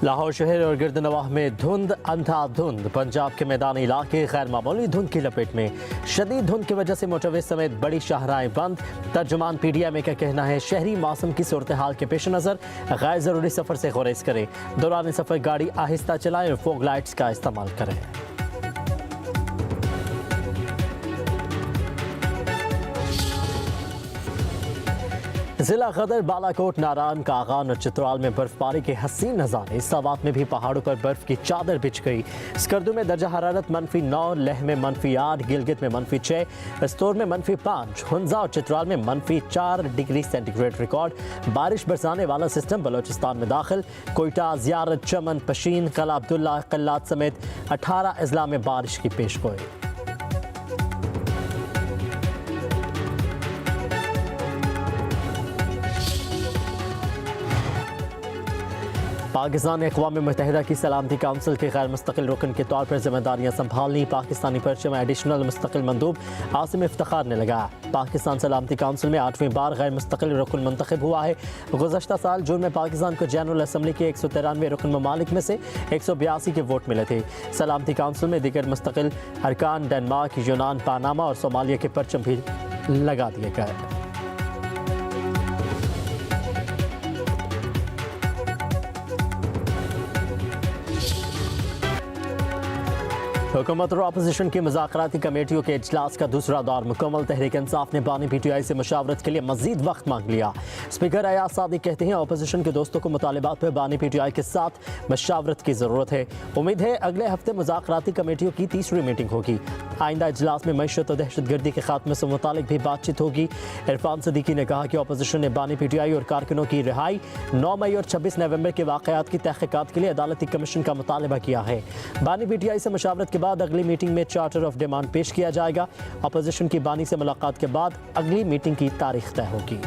लाहौर शहर और गिरदनवाह में धुंध अंधाधुंध। पंजाब के मैदानी इलाके गैर मामूली धुंध की लपेट में। शदीद धुंध की वजह से मोटरवे समेत बड़ी शाहराहें बंद। तर्जुमान PTI का कहना है शहरी मौसम की सूरत हाल के पेश नज़र गैर ज़रूरी सफ़र से गुरेज करें। दौरान सफ़र गाड़ी आहिस्ता चलाएं और फॉग लाइट्स का इस्तेमाल करें। जिला गदर, बालाकोट, नारायण, कागान और चित्राल में बर्फबारी के हसीन नज़ारे। सावात में भी पहाड़ों पर बर्फ की चादर बिछ गई। स्कर्दू में दर्जा हरारत -9, लेह में -8, गिलगित में -6, स्तोर में -5, हुंजा और चित्राल में -4 डिग्री सेंटीग्रेड रिकॉर्ड। बारिश बरसाने वाला सिस्टम बलोचिस्तान में दाखिल। कोयटा, ज़ियारत, चमन, पशीन, कला अब्दुल्ला, कल्लात समेत 18 अजला में बारिश की पेशगोई। पाकिस्तान ने अक़वाम मुत्तहिदा की सलामती काउंसिल के गैर मुस्तकिल रुकन के तौर पर जिम्मेदारियाँ संभालनी। पाकिस्तानी परचम एडिशनल मुस्तकिल मंदूब आसिम इफ्तिखार ने लगाया। पाकिस्तान सलामती काउंसिल में 8वीं बार गैर मुस्तकिल रुकन मुंतखब हुआ है। गुज़श्ता साल जून में पाकिस्तान को जनरल असम्बली के 193 रुकन ममालिक में से 182 के वोट मिले थे। सलामती काउंसिल में दीगर मुस्तकिल अरकान डेनमार्क, यूनान, पानामा और सोमालिया के परचम भी लगा दिए गए। हुकूमत और अपोजिशन की मुज़ाकराती कमेटियों के इजलास का दूसरा दौर मुकम्मल। तहरीक इंसाफ ने बानी PTI से मुशावरत के लिए मजीद वक्त मांग लिया। स्पीकर अयाज सादी कहते हैं अपोजिशन के दोस्तों को मुतालिबात पर बानी PTI के साथ मुशावरत की ज़रूरत है। उम्मीद है अगले हफ्ते मुज़ाकराती कमेटियों की तीसरी मीटिंग होगी। आइंदा इजलास में मईशत और दहशतगर्दी के खात्मे से मुतालिक भी बातचीत होगी। इरफान सदीकी ने कहा कि अपोजिशन ने बानी PTI और कारकुनों की रिहाई, 9 मई और 26 नवंबर के वाक़यात की तहक़ीक़ात के लिए अदालती कमीशन का मुतालबा किया है। बानी PTI से मुशावरत के बाद अगली मीटिंग में चार्टर ऑफ डिमांड पेश किया जाएगा। अपोजिशन की बानी से मुलाकात के बाद अगली मीटिंग की तारीख तय होगी।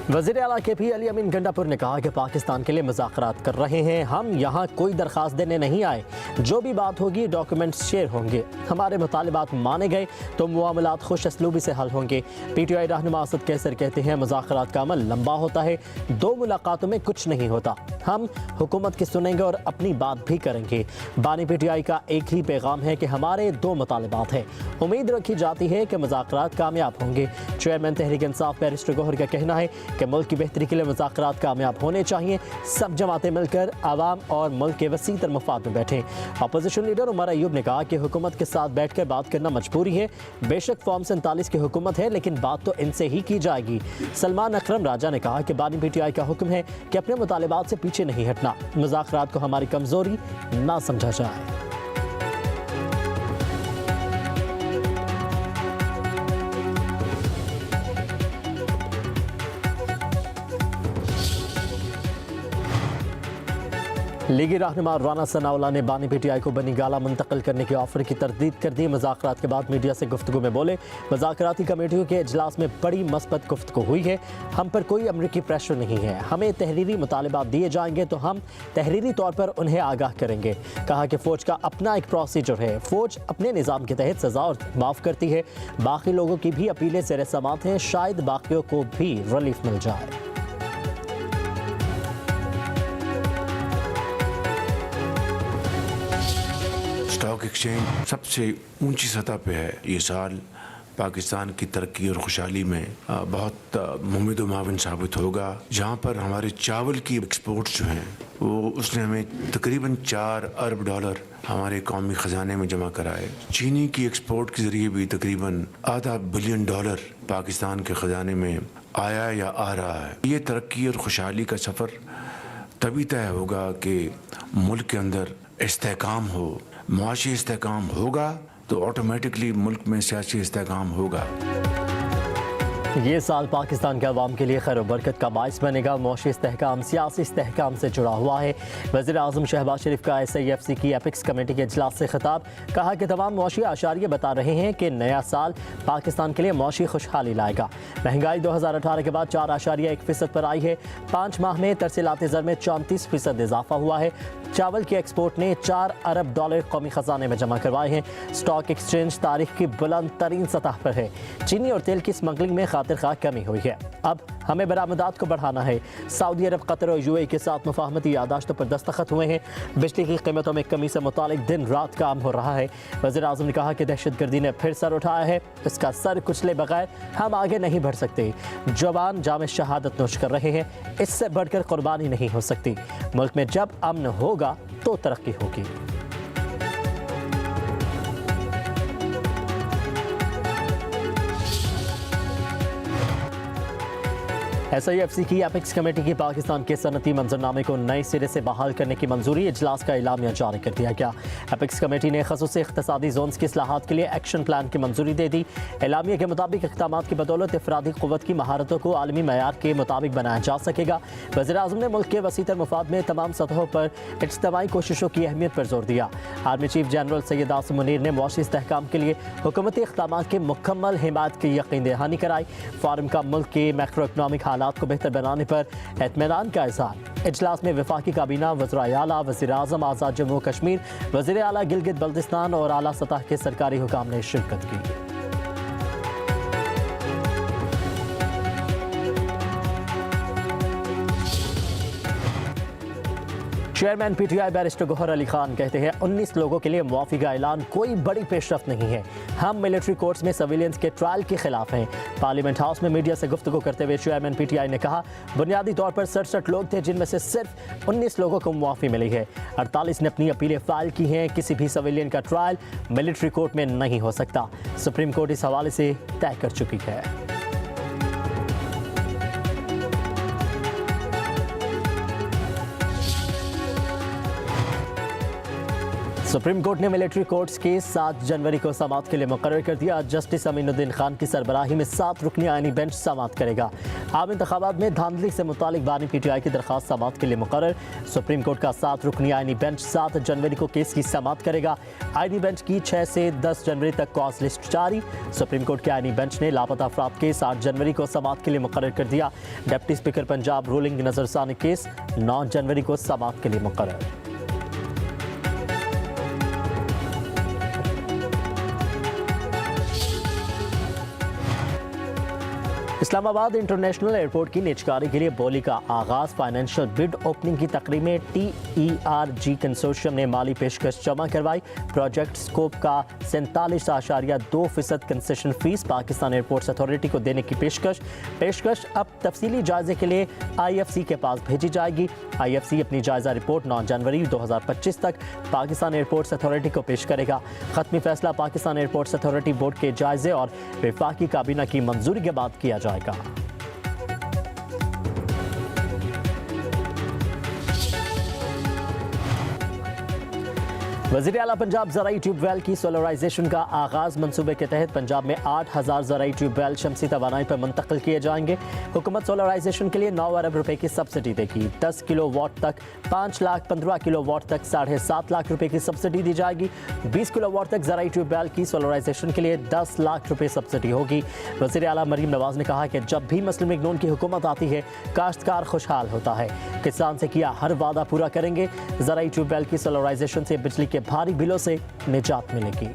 वज़ीर आला KP अली अमीन गंडापुर ने कहा कि पाकिस्तान के लिए मुज़ाकरात कर रहे हैं। हम यहाँ कोई दरख्वास्त देने नहीं आए। जो भी बात होगी डॉक्यूमेंट्स शेयर होंगे। हमारे मुतालिबात माने गए तो मामलात खुश असलूबी से हल होंगे। PTI रहनुमा असद कैसर कहते हैं मुज़ाकरात का अमल लंबा होता है, 2 मुलाकातों में कुछ नहीं होता। हम हुकूमत की सुनेंगे और अपनी बात भी करेंगे। बानी PTI का एक ही पैगाम है कि हमारे 2 मुतालिबात हैं। उम्मीद रखी जाती है कि मुज़ाकरात कामयाब होंगे। चेयरमैन तहरीक इंसाफ बैरिस्टर गौहर का कहना है कि मुल्क की बेहतरी के लिए मुज़ाकरात कामयाब होने चाहिए। सब जमातें मिलकर आवाम और मुल्क के वसी तर मफाद में बैठें। अपोजिशन लीडर उमर अयूब ने कहा कि हुकूमत के साथ बैठकर बात करना मजबूरी है। बेशक फॉर्म 47 की हुकूमत है लेकिन बात तो इनसे ही की जाएगी। सलमान अकरम राजा ने कहा कि बानी PTI का हुक्म है कि अपने मुतालिबात से पीछे नहीं हटना। मुज़ाकरात को हमारी कमजोरी ना समझा जाए। लीगी रहनुमा राना सनाउल्लाह ने बानी PTI को बनी गाला मुंतकिल करने के ऑफर की तरदीद कर दी। मुज़ाकरात के बाद मीडिया से गुफ्तगू में बोले मुज़ाकराती कमेटियों के इजलास में बड़ी मस्बत गुफ्तगू हुई है। हम पर कोई अमरीकी प्रेशर नहीं है। हमें तहरीरी मुतालिबात दिए जाएंगे तो हम तहरीरी तौर पर उन्हें आगाह करेंगे। कहा कि फ़ौज का अपना एक प्रोसीजर है। फ़ौज अपने निज़ाम के तहत सज़ा और माफ़ करती है। बाकी लोगों की भी अपीलें ज़ेर समाअत हैं। शायद बाकियों को भी रिलीफ मिल जाए। स्टॉक एक्सचेंज सबसे ऊंची सतह पे है। ये साल पाकिस्तान की तरक्की और खुशहाली में बहुत मुमिद व माविन साबित होगा। जहाँ पर हमारे चावल की एक्सपोर्ट्स जो हैं वो उसने हमें तकरीबन $4 अरब हमारे कौमी ख़जाने में जमा कराए। चीनी की एक्सपोर्ट के ज़रिए भी तकरीबन $0.5 बिलियन पाकिस्तान के ख़जाने में आया या आ रहा है। ये तरक्की और खुशहाली का सफ़र तभी तय होगा कि मुल्क के अंदर इस्तेहकाम हो। मुआशी इस्तेहकाम होगा तो ऑटोमेटिकली मुल्क में सियासी इस्तेहकाम होगा। ये साल पाकिस्तान के अवाम के लिए खैर बरकत का बाइस बनेगा। मुआशी इस्तेहकाम सियासी इस्तेहकाम से जुड़ा हुआ है। वज़ीर आज़म शहबाज शरीफ का SIFC की एपिक्स कमेटी के इजलास से खिताब। कहा कि तमाम मुआशी आशारिये बता रहे हैं कि नया साल पाकिस्तान के लिए मुआशी खुशहाली लाएगा। महंगाई 2018 के बाद 4.1% पर आई है। 5 माह में तरसीलात ज़र में 34% इजाफा हुआ है। चावल की एक्सपोर्ट ने $4 अरब कौमी ख़जाने में जमा करवाए हैं। स्टॉक एक्सचेंज तारीख की बुलंद तरीन सतह पर है। चीनी और तेल की स्मगलिंग में खातिर खा कमी हुई है। अब हमें बरामदात को बढ़ाना है। सऊदी अरब, कतर और UAE के साथ मुफाहमती यादाश्तों पर दस्तखत हुए हैं। बिजली की कीमतों में कमी से मुतालिक दिन रात काम हो रहा है। वज़ीर आज़म ने कहा कि दहशतगर्दी ने फिर सर उठाया है। इसका सर कुचले बगैर हम आगे नहीं बढ़ सकते। जवान जाम शहादत नोश कर रहे हैं। इससे बढ़कर कुर्बानी नहीं हो सकती। मुल्क में जब अमन होगा तो तरक्की होगी। SIFC की एपिक्स कमेटी की पाकिस्तान के सनती मंजरनामे को नए सिरे से बहाल करने की मंजूरी। इजलास का एलामिया जारी कर दिया गया। एपिक्स कमेटी ने खसूसी इख्तिसादी जोन्स की इस्लाहात के लिए एक्शन प्लान की मंजूरी दे दी। एलामिया के मुताबिक इक़दामात की बदौलत अफरादी क़ुव्वत की महारतों को आलमी मयार के मुताबिक बनाया जा सकेगा। वज़ीर आज़म ने मुल्क के वसीतर मफाद में तमाम सतहों पर इज्तिमाई कोशिशों की अहमियत पर जोर दिया। Army chief general Syed Asim Munir ने मुआशी इस्तेहकाम के लिए हुकूमती इक़दामात की मुकम्मल हिमायत की यकीन दहानी कराई। फार्म का मुल्क के मैक्रो इकनॉमिक हालात को बेहतर बनाने पर इत्मीनान का इज़हार। इजलास में वफाकी काबीना, वज़ीर आला, वज़ीर आज़म आज़ाद जम्मू कश्मीर, वज़ीर आला गिलगित बल्तिस्तान और आला सतह के सरकारी हुकाम ने शिरकत की। Chairman PTI barrister Gohar Ali Khan कहते हैं 19 लोगों के लिए मुआफ़ी का ऐलान कोई बड़ी पेशरफ्त नहीं है। हम मिलिट्री कोर्ट्स में सिविलियंस के ट्रायल के खिलाफ हैं। पार्लियामेंट हाउस में मीडिया से गुफ्तगू करते हुए चेयरमैन PTI ने कहा, बुनियादी तौर पर 67 लोग थे जिनमें से सिर्फ 19 लोगों को मुआफ़ी मिली है। 48 ने अपनी अपीलें फाइल की हैं। किसी भी सिविलियन का ट्रायल मिलिट्री कोर्ट में नहीं हो सकता। सुप्रीम कोर्ट इस हवाले से तय कर चुकी है। सुप्रीम कोर्ट ने मिलिट्री कोर्ट्स के 7 जनवरी को समाअत के लिए मुकर्रर कर दिया। जस्टिस अमीनुद्दीन खान की सरबराही में 7 रुकनी आईनी बेंच समाअत करेगा। आम इंतखाबात में धांधली से मुतालिक बानी PTI की दरख्वास्त समाअत के लिए मुकर्रर। सुप्रीम कोर्ट का 7 रुकनी आईनी बेंच 7 जनवरी को केस की समाअत करेगा। आईनी बेंच की 6 से 10 जनवरी तक कॉज लिस्ट जारी। सुप्रीम कोर्ट के आईनी बेंच ने लापता अफराद केस 8 जनवरी को समाअत के लिए मुकर्रर कर दिया। डिप्टी स्पीकर पंजाब रूलिंग नजरसानी केस 9 जनवरी को समाअत के लिए मुकर्रर। इस्लामाबाद इंटरनेशनल एयरपोर्ट की निजकारी के लिए बोली का आगाज। फाइनेंशियल बिड ओपनिंग की तकरीब में TERG कंसोर्शियम ने माली पेशकश जमा करवाई। प्रोजेक्ट स्कोप का 47.2% concession fees Pakistan airports authority को देने की पेशकश अब तफसीली जायजे के लिए IFC के पास भेजी जाएगी। IFC अपनी जायजा रिपोर्ट 9 जनवरी 2025 तक पाकिस्तान एयरपोर्ट्स अथॉरिटी को पेश करेगा। खत्मी फैसला पाकिस्तान एयरपोर्ट्स अथॉरिटी बोर्ड के जायजे और वफाकी काबीना की मंजूरी के बाद किया जाएगा। वज़ीर आला पंजाब ज़राई ट्यूबवेल की सोलराइजेशन का आगाज़। मंसूबे के तहत पंजाब में 8000 ज़राई ट्यूबवेल शमसी तवानाई पर मुंतकिल किए जाएंगे। हुकूमत सोलराइजेशन के लिए 9 अरब रुपए की सब्सिडी देगी। 10 किलोवाट तक 5 लाख, 15 किलोवाट तक 7.5 लाख रुपए की सब्सिडी दी जाएगी। 20 किलोवाट तक ज़राई ट्यूबवेल की सोलराइजेशन के लिए 10 लाख रुपए सब्सिडी होगी। वज़ीर आला मरीम नवाज ने कहा कि जब भी मुस्लिम लीग नून की हुकूमत आती है काश्तकार खुशहाल होता है। किसान से किया हर वादा पूरा करेंगे। ज़राई ट्यूबवेल की सोलराइजेशन से बिजली के भारी बिलों से निजात मिलेगी।